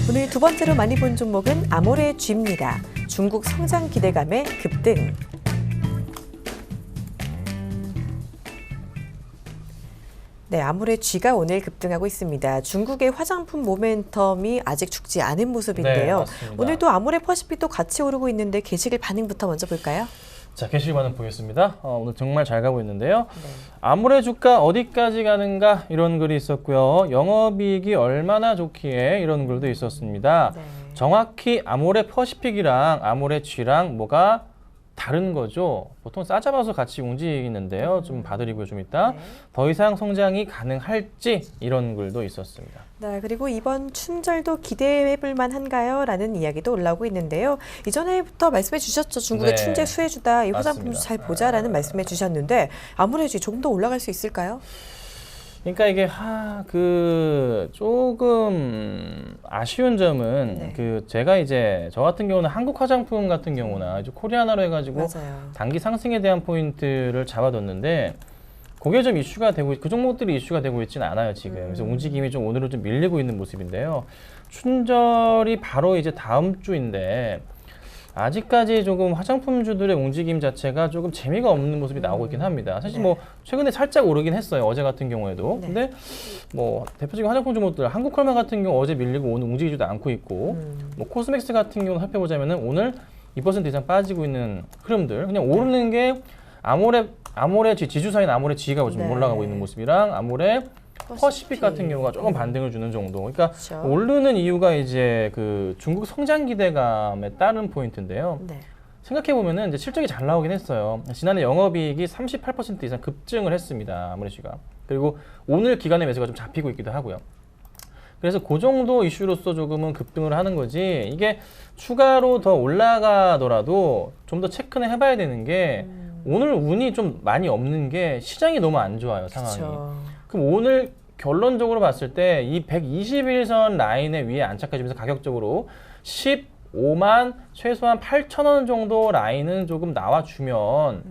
오늘 두 번째로 많이 본 종목은 아모레 G입니다. 중국 성장 기대감에 급등. 네, 아모레 G가 오늘 급등하고 있습니다. 중국의 화장품 모멘텀이 아직 죽지 않은 모습인데요. 네, 오늘도 아모레 퍼시픽도 같이 오르고 있는데 게시글 반응부터 먼저 볼까요? 자, 게시글 반응 보겠습니다. 오늘 정말 잘 가고 있는데요. 네. 아모레 주가 어디까지 가는가 이런 글이 있었고요. 영업이익이 얼마나 좋기에 이런 글도 있었습니다. 네. 정확히 아모레 퍼시픽이랑 아모레 G랑 뭐가 다른 거죠. 보통 싸잡아서 같이 움직이는데요. 좀 봐드리고요, 좀 이따. 네. 더 이상 성장이 가능할지 이런 글도 있었습니다. 네, 그리고 이번 춘절도 기대해볼 만한가요? 라는 이야기도 올라오고 있는데요. 이전에부터 말씀해 주셨죠. 중국의 네. 춘제 수혜주다. 이 화장품도 잘 보자라는 말씀해 주셨는데 아모레 G 조금 더 올라갈 수 있을까요? 그러니까 이게 조금 아쉬운 점은 네. 제가 이제 저 같은 경우는 한국 화장품 같은 경우나 이제 코리아나로 해가지고 맞아요. 단기 상승에 대한 포인트를 잡아뒀는데 그게 좀 이슈가 되고 그 종목들이 이슈가 되고 있지는 않아요 지금. 그래서 움직임이 좀 오늘은 좀 밀리고 있는 모습인데요. 춘절이 바로 이제 다음 주인데. 아직까지 조금 화장품주들의 움직임 자체가 조금 재미가 없는 모습이 나오고 있긴 합니다. 사실 뭐 최근에 살짝 오르긴 했어요. 어제 같은 경우에도. 근데 뭐 대표적인 화장품 종목들 한국컬마 같은 경우 어제 밀리고 오늘 움직이지도 않고 있고 뭐 코스맥스 같은 경우 살펴보자면은 오늘 2% 이상 빠지고 있는 흐름들. 그냥 오르는 게 아모레 G 지주사인 아모레 G가 좀 올라가고 있는 모습이랑 아모레 퍼시픽 같은 경우가 조금 반등을 주는 정도. 그러니까 그렇죠. 오르는 이유가 이제 중국 성장 기대감에 따른 포인트인데요. 네. 생각해 보면은 이제 실적이 잘 나오긴 했어요. 지난해 영업이익이 38% 이상 급증을 했습니다. 아모레 G가. 그리고 오늘 기관의 매수가 좀 잡히고 있기도 하고요. 그래서 그 정도 이슈로서 조금은 급등을 하는 거지. 이게 추가로 더 올라가더라도 좀 더 체크는 해봐야 되는 게 오늘 운이 좀 많이 없는 게 시장이 너무 안 좋아요, 상황이. 그쵸. 그럼 오늘 결론적으로 봤을 때 이 121선 라인에 위에 안착해주면서 가격적으로 15만 최소한 8,000원 정도 라인은 조금 나와주면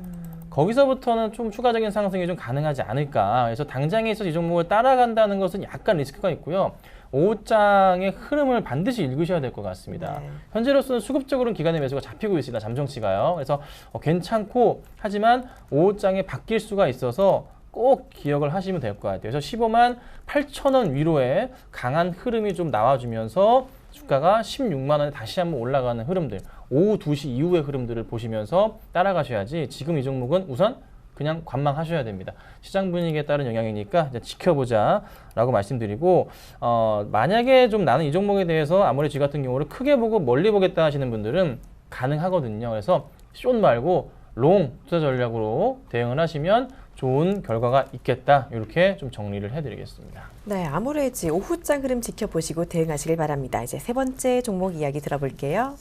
거기서부터는 좀 추가적인 상승이 좀 가능하지 않을까. 그래서 당장에 있어서 이 종목을 따라간다는 것은 약간 리스크가 있고요. 오후장의 흐름을 반드시 읽으셔야 될 것 같습니다. 네. 현재로서는 수급적으로는 기관의 매수가 잡히고 있습니다. 잠정치가요. 그래서 괜찮고 하지만 오후장에 바뀔 수가 있어서 꼭 기억을 하시면 될 것 같아요. 그래서 15만 8,000원 위로의 강한 흐름이 좀 나와주면서 주가가 16만 원에 다시 한번 올라가는 흐름들, 오후 2시 이후의 흐름들을 보시면서 따라가셔야지 지금 이 종목은 우선 그냥 관망하셔야 됩니다. 시장 분위기에 따른 영향이니까 이제 지켜보자 라고 말씀드리고 만약에 좀 나는 이 종목에 대해서 아모레 G 같은 경우를 크게 보고 멀리 보겠다 하시는 분들은 가능하거든요. 그래서 숏 말고 롱 투자 전략으로 대응을 하시면 좋은 결과가 있겠다. 이렇게 좀 정리를 해드리겠습니다. 네, 아모레 G 오후장 흐름 지켜보시고 대응하시길 바랍니다. 이제 세 번째 종목 이야기 들어볼게요.